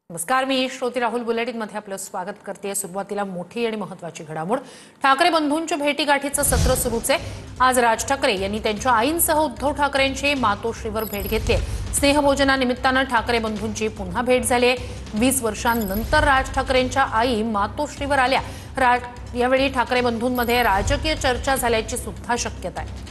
नमस्कार, मी श्रोती राहुल बुलेटिनमध्ये आपलं स्वागत करते। सुरुवातीला मोठी आणि महत्त्वाची घडामोड। ठाकरे बंधूंच्या भेटीगाठीचं सत्र सुरूच आहे। आज राज ठाकरे यांनी त्यांच्या आईंसह उद्धव ठाकरेंची मातोश्रीवर भेट घेतली। स्नेहभोजनानिमित्तानं ठाकरे बंधूंची पुन्हा भेट झाली आहे। 20 वर्षांनंतर राज ठाकरेंच्या आई मातोश्रीवर आल्या। यावेळी ठाकरे बंधूंमध्ये राजकीय चर्चा झाल्याची सुद्धा शक्यता आहे।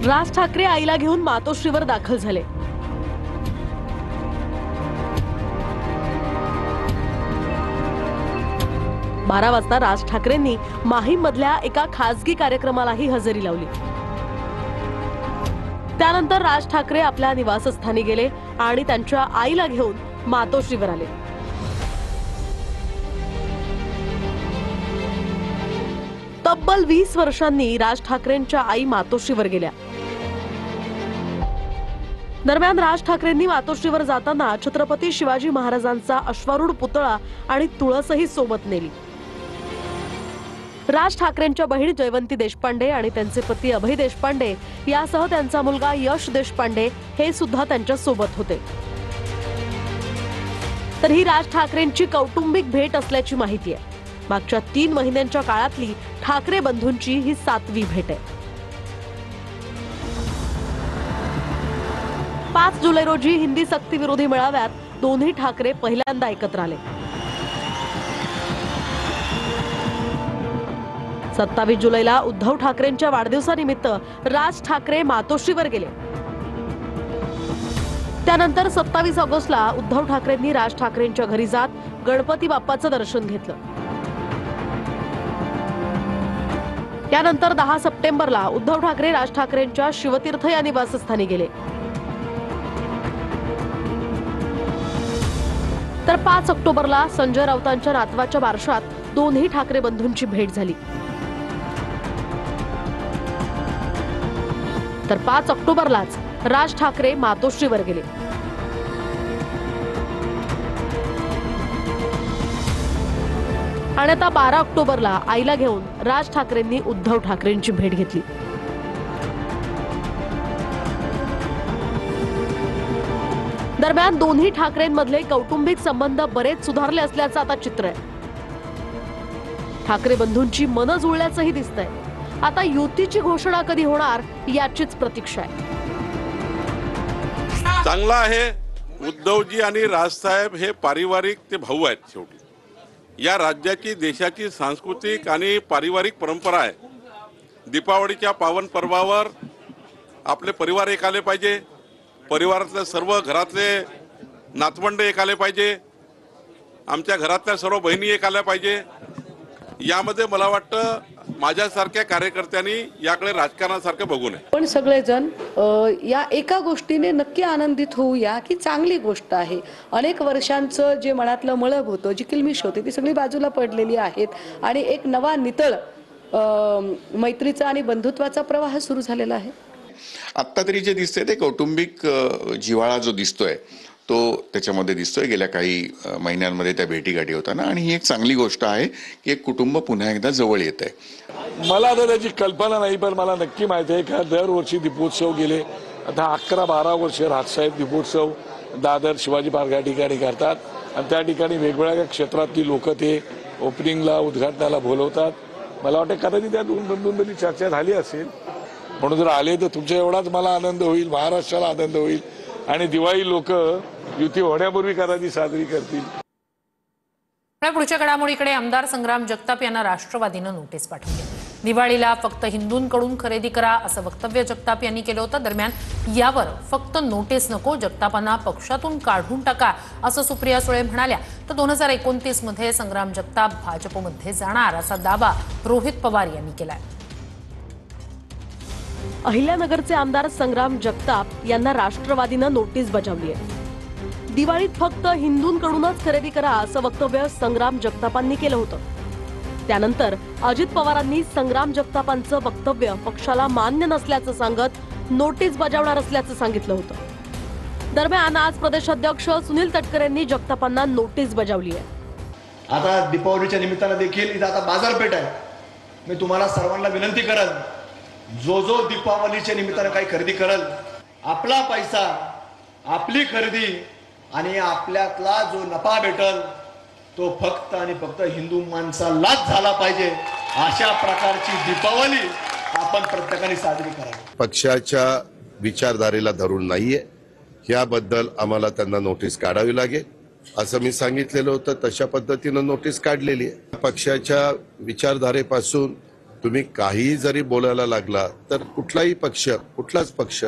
राज ठाकरे आईला घेऊन मातोश्रीवर दाखल झाले। बारा वाजता राज ठाकरेंनी माहीम मधल्या एका खासगी कार्यक्रमालाही हजेरी लावली। त्यानंतर राज ठाकरे आपल्या निवासस्थानी गेले आणि त्यांच्या आईला घेऊन मातोश्रीवर आले। तब्बल 20 वर्षांनी राज ठाकरेंच्या आई मातोश्रीवर गेल्या। दरम्यान राज ठाकरेंनी मातोश्रीवर जाताना छत्रपती शिवाजी महाराजांचा अश्वारूढ पुतळा आणि तुळसही सोबत नेली। राज ठाकरेंच्या बहीण जयवंती देशपांडे आणि त्यांचे पती अभय देशपांडे यासह त्यांचा मुलगा यश देशपांडे हे सुद्धा त्यांच्या सोबत होते। तर ही राज ठाकरेंची कौटुंबिक भेट असल्याची माहिती आहे। मागच्या 3 महिन्यांच्या काळातली ठाकरे बंधूंची ही 7वी भेट आहे। 5 जुलै रोजी हिंदी सक्ती विरोधी मेळाव्यात दोन्ही ठाकरे पहिल्यांदा एकत्र आले। 27 जुलैला उद्धव ठाकरेंच्या वाढदिवसानिमित्त राज ठाकरे मातोश्रीवर गेले। त्यानंतर 27 ऑगस्टला उद्धव ठाकरेंनी राज ठाकरेंच्या घरी जात गणपती बाप्पाचं दर्शन घेतलं। त्यानंतर 10 सप्टेंबरला उद्धव ठाकरे राज ठाकरेंच्या शिवतीर्थ या निवासस्थानी गेले। तर 5 ऑक्टोबरला संजय राऊतांच्या नातवाच्या बारशात दोन्ही ठाकरे बंधूंची भेट झाली। तर 5 ऑक्टोबरलाच राज ठाकरे मातोश्रीवर गेले। आणि आता 12 ऑक्टोबरला आईला घेऊन राज ठाकरेंनी उद्धव ठाकरेंची भेट घेतली। दरम्यान दोन्ही ठाकरेंमधले कौटुंबिक संबंध बरेच सुधारले असल्याचं आता चित्र आहे। ठाकरे बंधूंची मनं जुळल्याचंही दिसतंय। आता युतीची घोषणा कधी होणार याचीच प्रतीक्षा आहे। चांगला आहे। उद्धवजी आणि राजसाहेब हे पारिवारिक ते भाऊ आहेत। शेवटी या राज्याची देशाची सांस्कृतिक आणि पारिवारिक परंपरा आहे। दीपावलीच्या पावन पर्वावर आपले परिवार एक आले पाहिजे। परिवारातले सर्व घरातले नातवंड एक आले पाहिजे। आमच्या घरातल्या सर्व बहिणी एक आल्या पाहिजे। यामध्ये मला वाटतं माझ्यासारख्या कार्यकर्त्यांनी याकडे राजकारणासारखे बघू नये। पण सगळेजण या एका गोष्टीने नक्की आनंदित होऊया की चांगली गोष्ट आहे। अनेक वर्षांचं जे मनातलं मळब होतं, जी किलमिश होती, ती सगळी बाजूला पडलेली आहेत आणि एक नवा नितळ मैत्रीचा आणि बंधुत्वाचा प्रवाह सुरू झालेला आहे। आत्ता तरी जे दिसतंय ते कौटुंबिक जिव्हाळा जो दिसतोय तो त्याच्यामध्ये दिसतोय। गेल्या काही महिन्यांमध्ये त्या भेटीगाठी होताना आणि ही एक चांगली गोष्ट आहे की एक कुटुंब पुन्हा एकदा जवळ येत आहे। मला आता त्याची कल्पना नाही, पण मला नक्की माहिती आहे की दरवर्षी दीपोत्सव गेले आता 11-12 वर्ष राजसाहेब दीपोत्सव दादर शिवाजी पार्क या ठिकाणी करतात आणि त्या ठिकाणी वेगवेगळ्या क्षेत्रातली लोक ते ओपनिंगला उद्घाटनाला बोलवतात। मला वाटतं कदाचित त्या दोन बंधूंमध्ये चर्चा झाली असेल, म्हणून जर आले तर तुमच्या एवढाच मला आनंद होईल, महाराष्ट्राला आनंद होईल आणि दिवाळी लोक युती होण्यापूर्वी कदाचित साजरी करतील। पुढच्या घडामोडीकडे आमदार संग्राम जगताप यांना राष्ट्रवादीनं नोटीस पाठवली। दिवाळीला फक्त हिंदूंकडून खरेदी करा असं वक्तव्य जगताप यांनी केलं होतं। दरम्यान यावर फक्त नोटीस नको, जगतापांना पक्षातून काढून टाका असं सुप्रिया सुळे म्हणाल्या। तर 2029 मध्ये संग्राम जगताप भाजपमध्ये जाणार असा दावा रोहित पवार यांनी केलाय। अहिल्यानगरचे आमदार संग्राम जगताप यांना राष्ट्रवादीनं नोटीस बजावली आहे। दिवाळीत फक्त हिंदूंकडूनच खरेदी करा असं वक्तव्य संग्राम जगतापांनी केलं होतं। त्यानंतर अजित पवारांनी संग्राम जगतापांचं वक्तव्य पक्षाला मान्य नसल्याचं सांगत नोटीस बजावणार असल्याचं सांगितलं होतं। दरम्यान आज प्रदेशाध्यक्ष सुनील तटकरे यांनी जगतापांना नोटीस बजावली आहे। आता दीपावलीच्या निमित्तानं देखील इथं आता बाजारपेठ आहे। मी तुम्हाला सर्वांना विनंती करेन जो जो दीपावलीच्या निमित्तानं काही खरेदी करल, आपला पैसा, आपली खरेदी आणि आपल्यातला जो नफा भेटल तो फक्त आणि फक्त हिंदू माणसालाच झाला पाहिजे. अशा प्रकारची दीपावली आपण प्रत्येकाने साजरी करावी. पक्षाच्या विचारधारेला धरून नाहीये, याबद्दल आम्हाला त्यांना नोटीस काढावी लागेल असं मी सांगितलेलं होतं. तशा पद्धतीनं नोटीस काढलेली आहे. पक्षाच्या विचारधारेपासून तुम्ही काही जरी बोलायला लागला तर कुठलाही पक्ष, कुठलाच पक्ष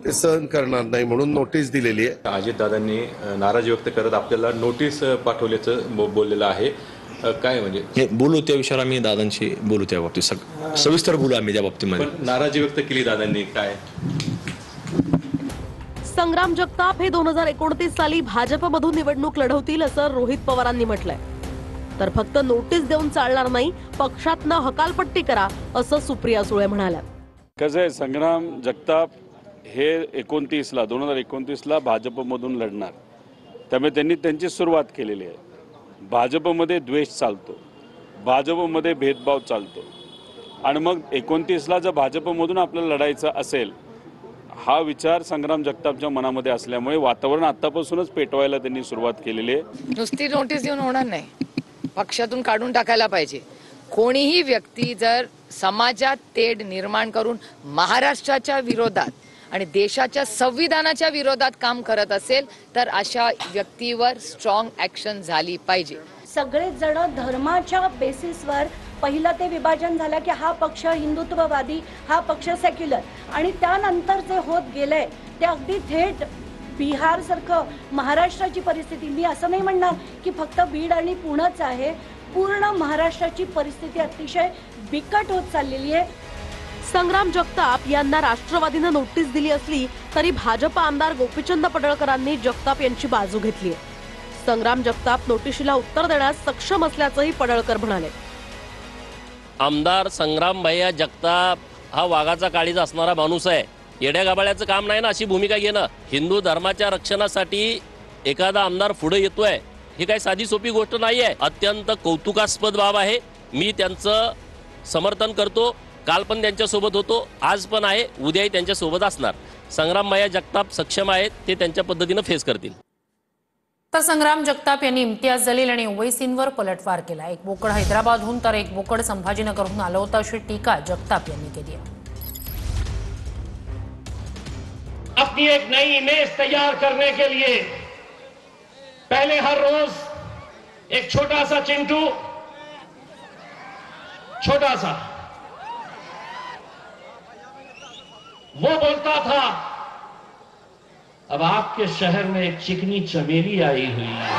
ते सहन करणार नाही म्हणून नोटीस दिलेली आहे. अजितदादांनी नाराजी व्यक्त करत आपल्याला नोटीस पाठवल्याचं बोललेलं आहे. काय म्हणजे हे बोलू त्या विषयावर आम्ही दादांशी बोलू त्या बाबतीत सविस्तर बोलू आम्ही त्या बाबतीमध्ये. नाराजी व्यक्त केली दादांनी काय? संग्राम जगताप हे 2029 साली भाजपमधून निवडणूक लढवतील असं रोहित पवारांनी म्हटलंय. तर फक्त नोटीस देऊन चालणार नाही, पक्षातनं हकालपट्टी करा असं सुप्रिया सुळे म्हणाल्या. कसं आहे, संग्राम जगताप हे 2029ला भाजपमधून लढणार, त्यामुळे त्यांनी त्यांची सुरुवात केलेली आहे. भाजपमध्ये द्वेष चालतो, भाजपमध्ये भेदभाव चालतो आणि मग 29ला जर भाजपमधून आपल्याला लढायचं असेल हा विचार संग्राम जगतापच्या मनामध्ये असल्यामुळे वातावरण आतापासूनच पेटवायला त्यांनी सुरुवात केलेली आहे. नुसती नोटीस देऊन होणार नाही, पक्षातून काढून टाकायला पाहिजे. कोणीही व्यक्ती जर समाजात तेढ निर्माण करून महाराष्ट्राच्या विरोधात आणि देशाच्या संविधानाच्या विरोधात काम करत असेल तर अशा व्यक्तीवर स्ट्रॉंग ऍक्शन झाली पाहिजे. सगळेच जण धर्माच्या बेसिसवर पहिलं ते विभाजन झालं की हा पक्ष हिंदुत्ववादी, हा पक्ष सेक्युलर, आणि त्यानंतर जे होत गेलंय ते अगदी थेट बिहार सारखं महाराष्ट्राची परिस्थिती. मी असं नाही म्हणणार की फक्त बीड आणि पुणेच आहे, पूर्ण महाराष्ट्राची परिस्थिती अतिशय बिकट होत चाललेली आहे. संग्राम जगताप यांना राष्ट्रवादीनं नोटीस दिली असली तरी भाजप आमदार गोपीचंद पडळकरांनी जगताप यांची बाजू घेतली आहे. संग्राम जगताप नोटिशीला उत्तर देण्यास सक्षम असल्याचंही पडळकर म्हणाले. आमदार संग्राम भैया जगताप हा वाघाचा काळीज असणारा माणूस आहे. येड्या गाबाळ्याचं काम नाही ना अशी भूमिका घेणं. हिंदू धर्माच्या रक्षणासाठी एखादा आमदार पुढे येतोय ही काही साधी सोपी गोष्ट नाही आहे. अत्यंत कौतुकास्पद बाब आहे. मी त्यांचं समर्थन करतो. काल पण त्यांच्यासोबत होतो, आज पण आहे, उद्याही त्यांच्यासोबत असणार. संग्राम भैया जगताप सक्षम आहेत, ते त्यांच्या पद्धतीनं फेस करतील. तर संग्राम जगताप यांनी इम्तियाज जलील आणि ओवैसींवर पलटवार केला. एक बोकड हैदराबादहून तर एक बोकड संभाजीनगरहून आलं होतं अशी टीका जगताप यांनी केली आहे. अपनी एक नई इमेज तैयार करने के लिए पहले हर रोज एक छोटा सा चिंटू, छोटा सा, वो बोलता था अब आपके शहर में एक चिकनी चमेली आई हुई है.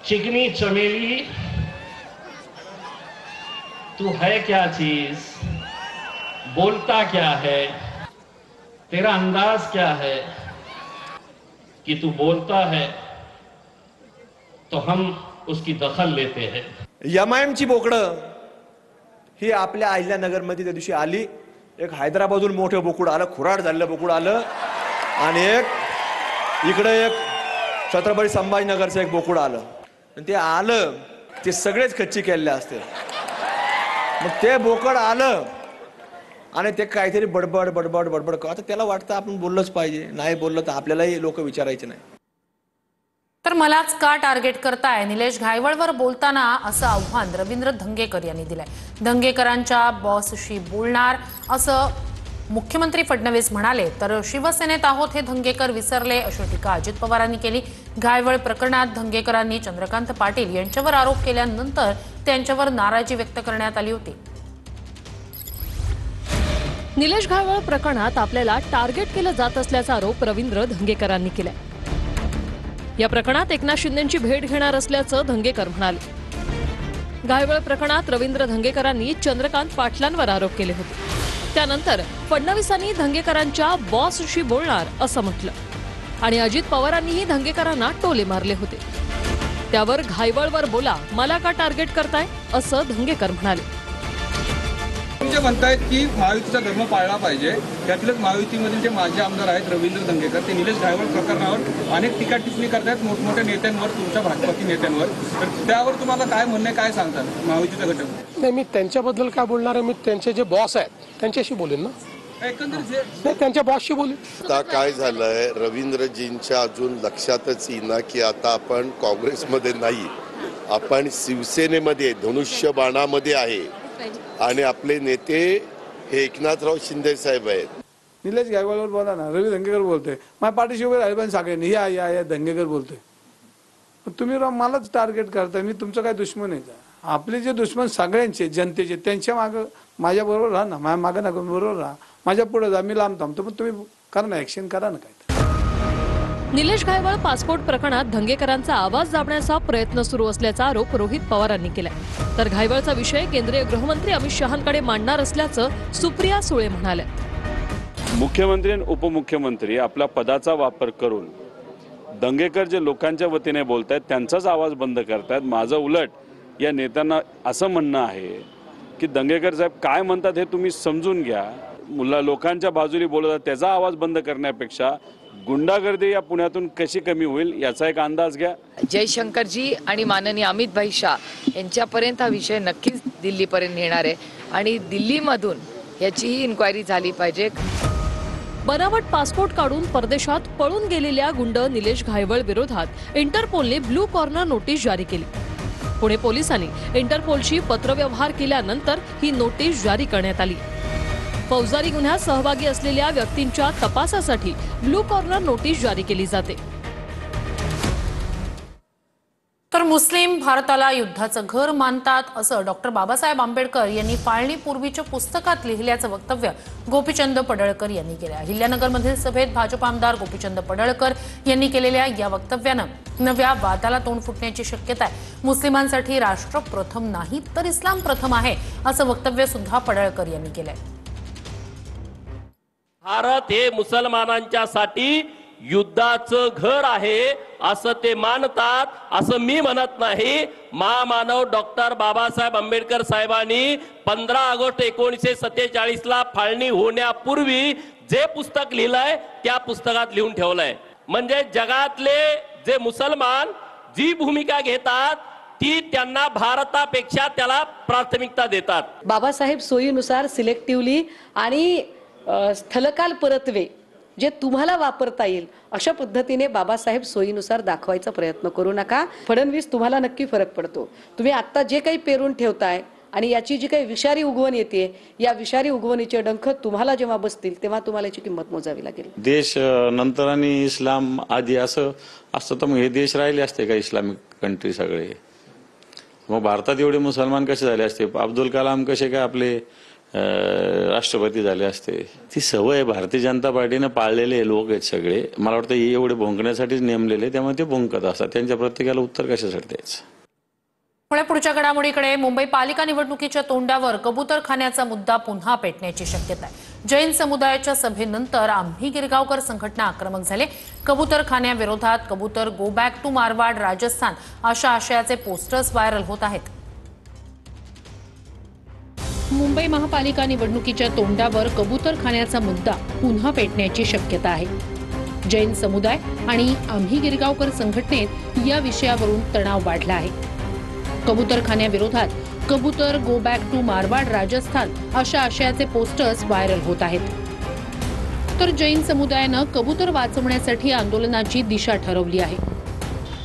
चिकनी चमेली, तू है क्या चीज, बोलता क्या है, तेरा अंदाज क्या है कि तू बोलता है तो हम उसकी दखल लेते हैं. एमआयएमची बोकडं ही आपल्या अहिल्यानगरमध्ये त्या दिवशी आली. एक हैदराबादहून मोठं बोकुड आलं, खुराड झालेलं बोकुड आलं, आणि एक इकडे एक छत्रपती संभाजीनगरचं एक बोकुड आलं. ते आलं ते सगळेच खच्ची केलेले असते. मग ते बोकड आलं आणि ते काहीतरी बडबड बडबड बडबड. आता त्याला वाटतं आपण बोललंच पाहिजे, नाही बोललं तर आपल्यालाही लोक विचारायचे नाही. तर मलाच का टार्गेट करताय, निलेश घायवळवर बोलताना असं आव्हान रवींद्र धंगेकर यांनी दिलंय. धंगेकरांच्या बॉसशी बोलणार असं मुख्यमंत्री फडणवीस म्हणाले तर शिवसेनेत आहोत हे धंगेकर विसरले अशी टीका अजित पवारांनी केली. घायवळ प्रकरणात धंगेकरांनी चंद्रकांत पाटील यांच्यावर आरोप केल्यानंतर त्यांच्यावर नाराजी व्यक्त करण्यात आली होती. निलेश घायवळ प्रकरणात आपल्याला टार्गेट केलं जात असल्याचा आरोप रवींद्र धंगेकरांनी केलाय. या प्रकरणात एकनाथ शिंदेंची भेट घेणार असल्याचं धंगेकर म्हणाले. घायवळ प्रकरणात रवींद्र धंगेकरांनी चंद्रकांत पाटलांवर आरोप केले होते. त्यानंतर फडणवीसांनी धंगेकरांच्या बॉसशी बोलणार असं म्हटलं आणि अजित पवारांनीही धंगेकरांना टोले मारले होते. त्यावर घायवळवर बोला, मला का टार्गेट करताय असं धंगेकर म्हणाले. म्हणजे म्हणतायत की महायुतीचा धर्म पाळला पाहिजे. त्यातलेच महायुतीमधील जे माजी आमदार आहेत रवींद्र धंगेकर ते निलेश घायवळ प्रकरणावर अनेक टीका टिप्पणी करतायत मोठमोठ्या नेत्यांवर, तुमच्या भाजपातील नेत्यांवर. तर त्यावर तुम्हाला काय म्हणणं आहे, काय सांगतात महायुतीचा घटक? नाही, मी त्यांच्याबद्दल काय बोलणार आहे, मी त्यांचे जे बॉस आहेत त्यांच्याशी बोलेन ना, नाही त्यांच्या बॉसशी बोलेन. आता काय झालंय, रवींद्रजींच्या अजून लक्षातच येईना की आता आपण काँग्रेसमध्ये नाही, आपण शिवसेनेमध्ये धनुष्यबाणामध्ये आहे आणि आपले नेते हे एकनाथराव शिंदे साहेब आहेत. निलेश घायवळवर बोला ना, रवी धंगेकर बोलतोय, माझ्या पाठीशी उभे राहिले पण सगळ्यांनी या धंगेकर बोलतोय. तुम्ही मलाच टार्गेट करताय, मी तुमचं काय दुश्मन आहे का? आपले जे दुश्मन सगळ्यांचे जनतेचे, त्यांच्या मागं माझ्या बरोबर राहा ना, माझ्या मागं नका, बरोबर राहा, माझ्या पुढे जा, मी लांब थांबतो, पण तुम्ही करा ना, ऍक्शन करा ना काय. निलेश घायवळ पासपोर्ट प्रकरणात धंगेकरांचा आवाज दाबण्याचा प्रयत्न सुरू असल्याचा आरोप रोहित पवारांनी केलाय. तर घायवळचा विषय केंद्रीय गृहमंत्री अमित शहांकडे मांडणार असल्याचं सुप्रिया सुळे म्हणाल्या. मुख्यमंत्री आणि उपमुख्यमंत्री आपल्या पदाचा वापर करून दंगेकर जे लोकांच्या वतीने बोलत आहेत त्यांचाच आवाज बंद करतायत. माझं उलट या नेत्यांना असं म्हणणं आहे की दंगेकर साहेब काय म्हणतात हे तुम्ही समजून घ्या. लोकांच्या बाजूने बोलत त्याचा आवाज बंद करण्यापेक्षा गुंडागर्दी या पुण्यातून कशी कमी होईल याचा एक अंदाज घ्या. जयशंकरजी आणि माननीय अमित भाई शाह यांच्यापर्यंत हा विषय नक्कीच दिल्लीपर्यंत नेणार आहे आणि दिल्लीमधून याचीही इन्क्वायरी झाली पाहिजे. बनावट पासपोर्ट काढून परदेशात पळून गेलेल्या गुंड निलेश घायवळ विरोधात इंटरपोलने ब्लू कॉर्नर नोटीस जारी केली. पुणे पोलिसांनी इंटरपोलशी पत्रव्यवहार केल्यानंतर ही नोटीस जारी करण्यात आली. फौजदारी गुन्ह्यात सहभागी असलेल्या व्यक्तींच्या तपासासाठी ब्लू कॉर्नर नोटीस जारी केली जाते. तर मुस्लिम भारताला युद्धाचं घर मानतात असं डॉक्टर बाबासाहेब आंबेडकर यांनी फाळणीपूर्वीच्या पुस्तकात लिहिल्याचं वक्तव्य गोपीचंद पडळकर यांनी केलं. अहिल्यानगरमधील सभेत भाजप आमदार गोपीचंद पडळकर यांनी केलेल्या या वक्तव्यानं नव्या वादाला तोंड फुटण्याची शक्यता आहे. मुस्लिमांसाठी राष्ट्र प्रथम नाही तर इस्लाम प्रथम आहे असं वक्तव्य सुद्धा पडळकर यांनी केलंय. भारत हे मुसलमानांच्यासाठी युद्धाचं घर आहे असं ते मानतात, असं मी म्हणत नाही. महामानव डॉक्टर बाबासाहेब आंबेडकर साहेबांनी 15 ऑगस्ट 1947 ला फाळणी होण्यापूर्वी जे पुस्तक लिहिलंय त्या पुस्तकात लिहून ठेवलंय. म्हणजे जगातले जे मुसलमान जी भूमिका घेतात ती त्यांना भारतापेक्षा त्याला प्राथमिकता देतात. बाबासाहेब सोयीनुसार सिलेक्टिव्हली आणि स्थलकाल परत्वे जे तुम्हाला वापरता येईल अशा पद्धतीने बाबासाहेब सोयीनुसार दाखवायचा प्रयत्न करू नका. फडणवीस तुम्हाला नक्की फरक पडतो. तुम्ही आता जे काही पेरून ठेवताय आणि याची जी काही विषारी उगवण येते, या विषारी उगवणीचे डंख तुम्हाला जेव्हा बसतील तेव्हा तुम्हाला याची किंमत मोजावी लागेल. देश नंतर आणि इस्लाम आधी असं असतं तर मग हे देश राहिले असते का इस्लामिक कंट्री सगळे? मग भारतात एवढे मुसलमान कसे झाले असते? अब्दुल कलाम कसे काय आपले राष्ट्रपती झाले असते? ती सवय भारतीय जनता पार्टीने पाळलेले लोक आहेत सगळे. मला वाटतं हे एवढे भोंकण्यासाठीच नेमलेले, त्यामुळे ते भोंकत असतात. त्यांच्या प्रत्येकाला उत्तर कशासाठी द्यायचं? पुढच्या घडामोडीकडे. मुंबई पालिका निवडणुकीच्या तोंडावर कबूतरखान्याचा मुद्दा पुन्हा पेटण्याची शक्यता आहे. जैन समुदायाच्या सभेनंतर आम्ही गिरगावकर संघटना आक्रमक झाले. कबूतरखान्याविरोधात कबूतर go back to Marwar Rajasthan अशा आशयाचे पोस्टर्स व्हायरल होत आहेत. मुंबई महापालिका निवडणुकीच्या तोंडावर कबूतरखान्याचा मुद्दा पुन्हा पेटण्याची शक्यता आहे. जैन समुदाय आणि आम्ही गिरगावकर संघटनेत या विषयावरून तणाव वाढला आहे. कबूतरखान्याविरोधात कबूतर go back to Marwar Rajasthan अशा आशयाचे पोस्टर्स व्हायरल होत आहेत. तर जैन समुदायानं कबूतर वाचवण्यासाठी आंदोलनाची दिशा ठरवली आहे.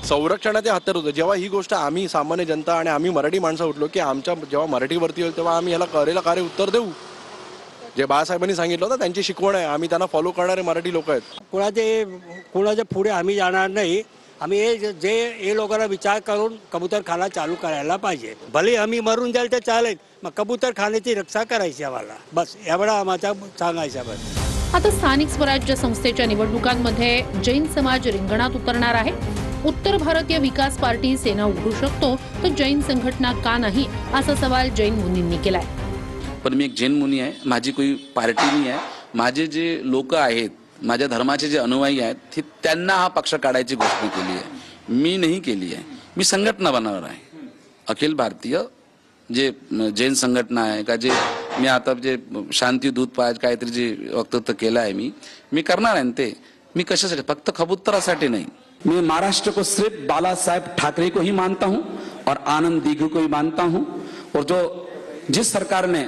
संरक्षणाचे हत्यार होतं. जेव्हा ही गोष्ट आम्ही सामान्य जनता आणि आम्ही मराठी माणसं उठलो की आमच्या जेव्हा मराठीवरती येईल तेव्हा आम्ही याला करेला कार्य उत्तर देऊ. जे बाळासाहेबांनी सांगितलं होतं त्यांची शिकवण आहे, आम्ही त्यांना फॉलो करणारे मराठी लोक आहेत. कुणाच्या पुढे आम्ही जाणार नाही. आम्ही जे लोकांना विचार करून कबूतरखाना चालू करायला पाहिजे. भले आम्ही मरून जाईल तर चालेल, मग कबूतरखान्याची रक्षा करायची आम्हाला, बस एवढा आम्हाला सांगायचं. बस आता स्थानिक स्वराज्य संस्थेच्या निवडणुकांमध्ये जैन समाज रिंगणात उतरणार आहे. उत्तर भारतीय विकास पार्टी सेना उघडू शकतो तर जैन संघटना का नाही असा सवाल जैन मुनींनी केलाय. पण मी एक जैन मुनी आहे, माझी कोई पार्टी नाही आहे. माझे जे लोक आहेत, माझ्या धर्माचे जे अनुयायी आहेत, त्यांना हा पक्ष काढायची घोषणा केली आहे. मी नाही केली आहे. मी संघटना बनवणार आहे. अखिल भारतीय जे जैन संघटना आहे का जे मी आता जे शांती दूत पाहिजे काहीतरी जे वक्तव्य केलं आहे मी करणार आहे ते. मी कशासाठी, फक्त कबूतरासाठी नहीं. मैं महाराष्ट्र को सिर्फ बाला साहेब ठाकरे को ही मानता हूं और आनंद दीघू को ही मानता हूं, और जो जिस सरकार ने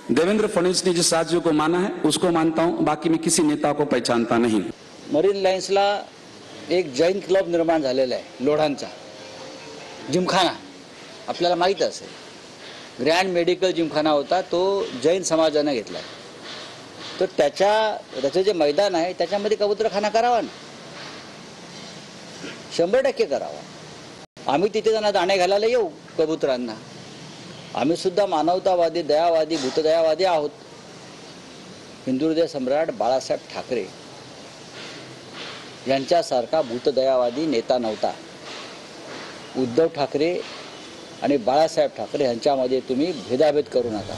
देवेंद्र फडणवीस ने जिस राज्यों को माना है उसको मानता हूं. बाकी मैं किसी नेता को पहचानता नहीं. मरीन लाईन्सला एक जैन क्लब निर्माण झालेला आहे लोढांचा जिमखाना, आपल्याला माहीत असेल. ग्रँड मेडिकल जिमखाना होता, तो जैन समाजाने घेतला. तर त्याचं जे मैदान आहे त्याच्यामध्ये कबूतरखाना करावा ना, 100% करावा. आम्ही तिथे त्यांना दाणे घालायला येऊ कबुतरांना. आम्ही सुद्धा मानवतावादी, दयावादी, भूतदयावादी आहोत. हिंदू हृदय सम्राट बाळासाहेब ठाकरे यांच्यासारखा भूतदयावादी नेता नव्हता. उद्धव ठाकरे आणि बाळासाहेब ठाकरे यांच्यामध्ये तुम्ही भेदाभेद करू नका.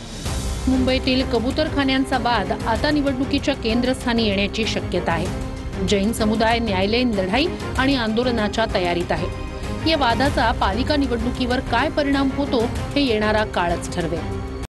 मुंबईतील कबूतरखान्यांचा वाद आता निवडणुकीच्या केंद्रस्थानी येण्याची शक्यता आहे. जैन समुदाय न्यायालयीन लढाई आणि आंदोलनाच्या तयारीत आहे. या वादाचा पालिका निवडणुकीवर काय परिणाम होतो हे येणारा काळच ठरवेल.